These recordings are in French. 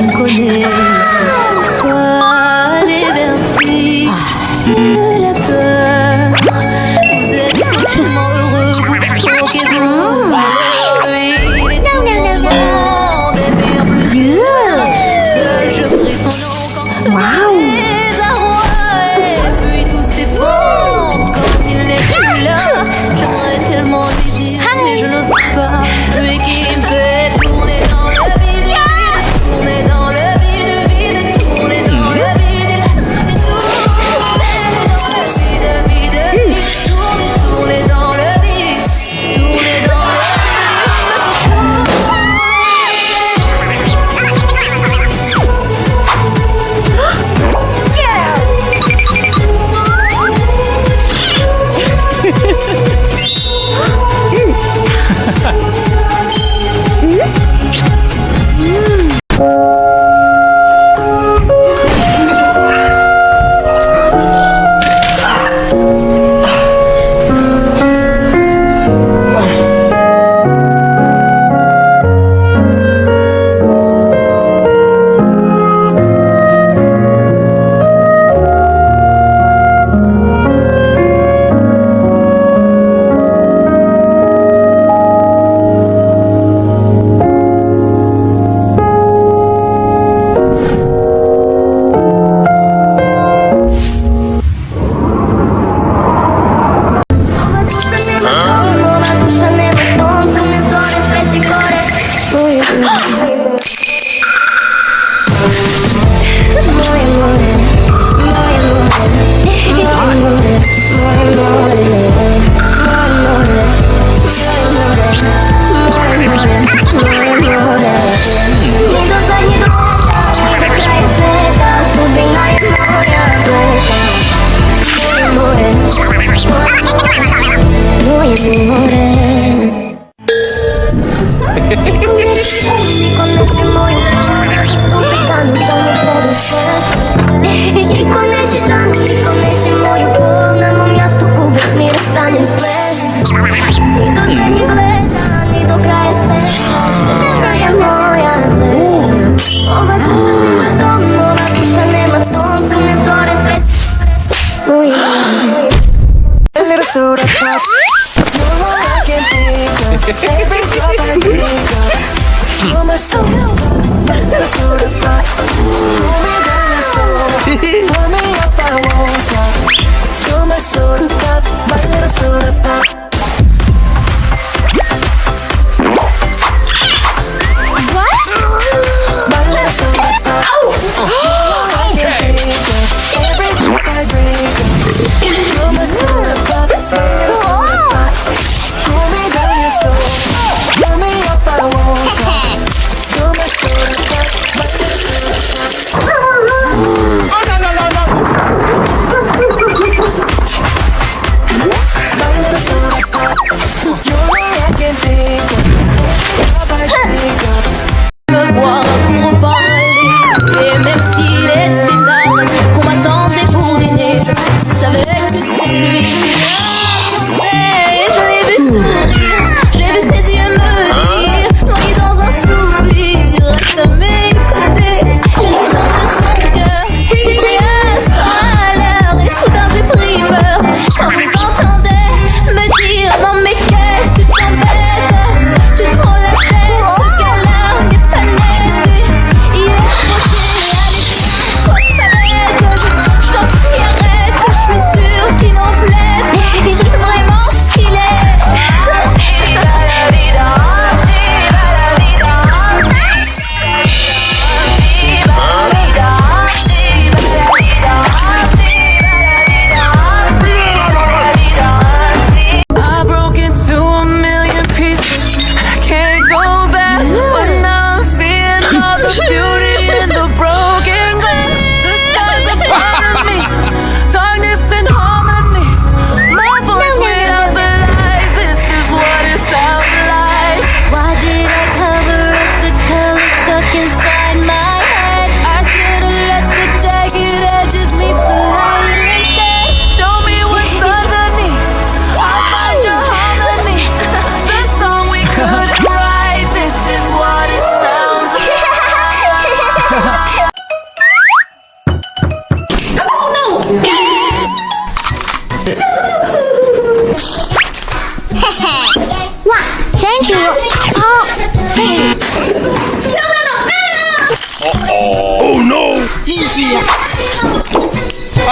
me connaissent. Toi, les vertiges, la peur. Vous êtes franchement heureux, vous troquez-vous. Lui, il est tout mon monde, et bien plus que seul je crie son nom quand Wow. et puis tout s'effondre quand il n'est plus là. J'aimerais tellement lui dire, mais je n'ose pas. Lui qui me fait tourner dans le vide, tourner dans le vide.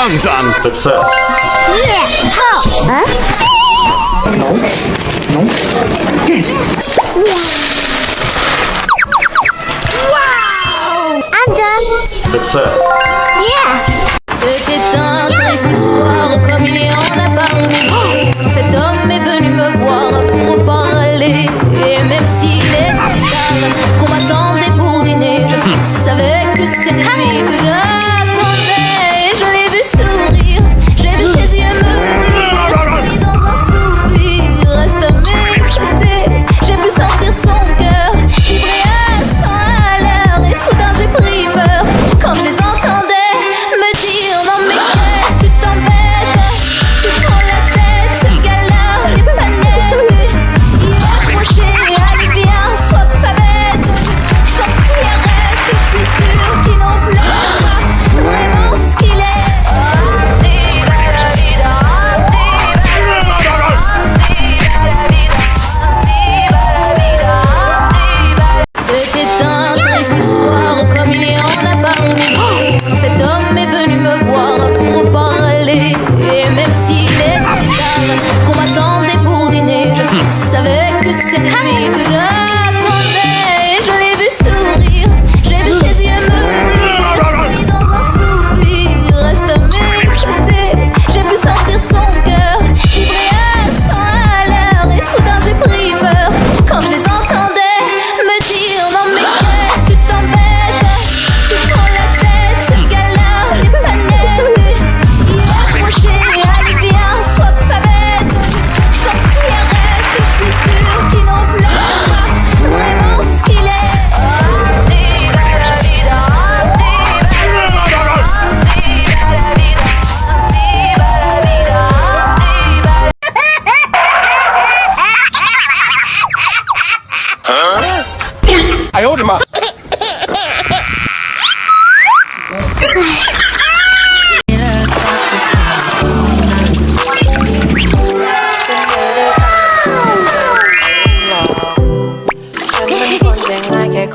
Undone. Success. Success. C'était un triste soir, comme il y en a par milliers. Cet homme est venu me voir pour en parler. Et même s'il était tard, qu'on m'attendait pour dîner, je savais que c'était lui que j'attendais. Et je l'ai vu sourire, j'ai vu ses yeux me dire, puis dans un soupir, reste à mes côtés. J'ai pu sentir son cœur vibrer à 100 à l'heure. Et soudain j'ai pris peur quand je les entendais me dire non mais qu'est-ce que tu t'embêtes, tu prends la tête, ce gars-là, les panettes. Il est fauché, allez viens, sois pas bête. Quand il arrête, je suis sûre qu'il n'enflamme pas vraiment ce qu'il est. C'était un triste soir, comme il y en a par milliers. Cet homme est venu me voir pour en parler. Et même s'il était tard, qu'on m'attendait pour dîner, je savais que c'était lui que j'attendais. Et je l'ai vu sourire, j'ai vu ses yeux me dire, puis dans un soupir, reste à mes côtés. J'ai pu sentir son cœur vibrer à 100 à l'heure. Et soudain j'ai pris peur quand je les entendais me dire non mais qu'est-ce que tu t'embêtes, tu prends la tête, ce gars-là, les panettes. Il est fauché, allez viens, sois pas bête. Quand il arrête, je suis sûre qu'il n'enflamme pas vraiment ce qu'il est. I owed him up.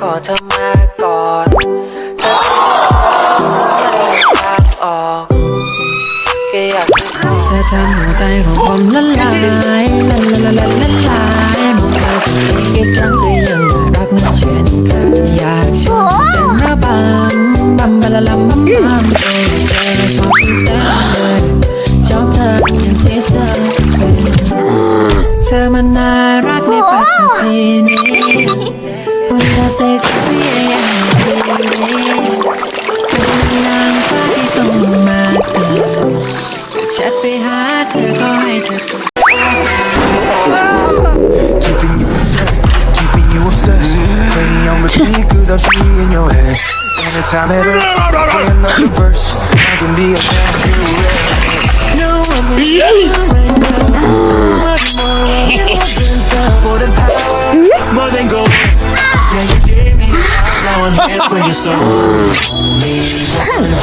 ขอเธอมาก่อนเธอจะออกแค่อยากจะเธอทำหัวใจของผมละลายละลายมองเธอสักกี่ครั้งก็ยังรักมันเช่นเคยอยากชวนเต้นระบำบะละลำเธอชอบที่เต้นเลยชอบเธออย่างที่เธอเป็นเธอมันน่ารักในปากทีนี้Una sexyเป็นนางฟ้าที่ส่งมาเกิดแชทไปหาเธอก็ให้เธอ Keeping you obsessed Playing on repeat cause I'm free in your head Anytime ever play another verse I can be a fan to it No one will see you right now Much more than power More than gold Yeah, you gave me now I'm here for your soul. Me,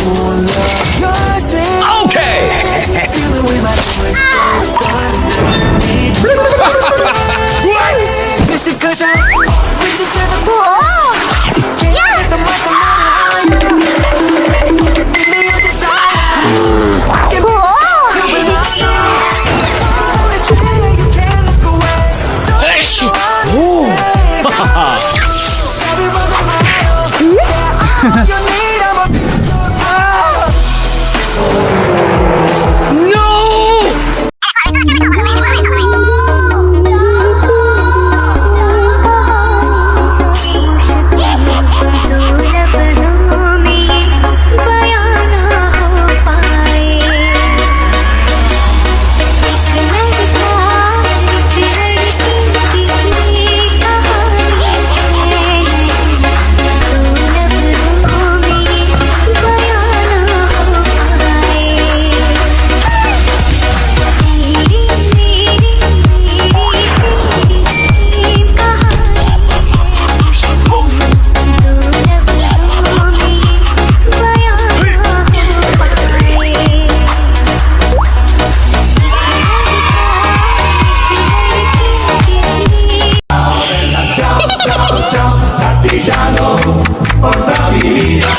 who love yourself. Okay. Feel it with my voice. Listen, cause I bring you to the core. Can you get the mic on? Give me your desire. Give me your belong. The truth, you can't look away. Don't you need a Partigiano, porta mi vida.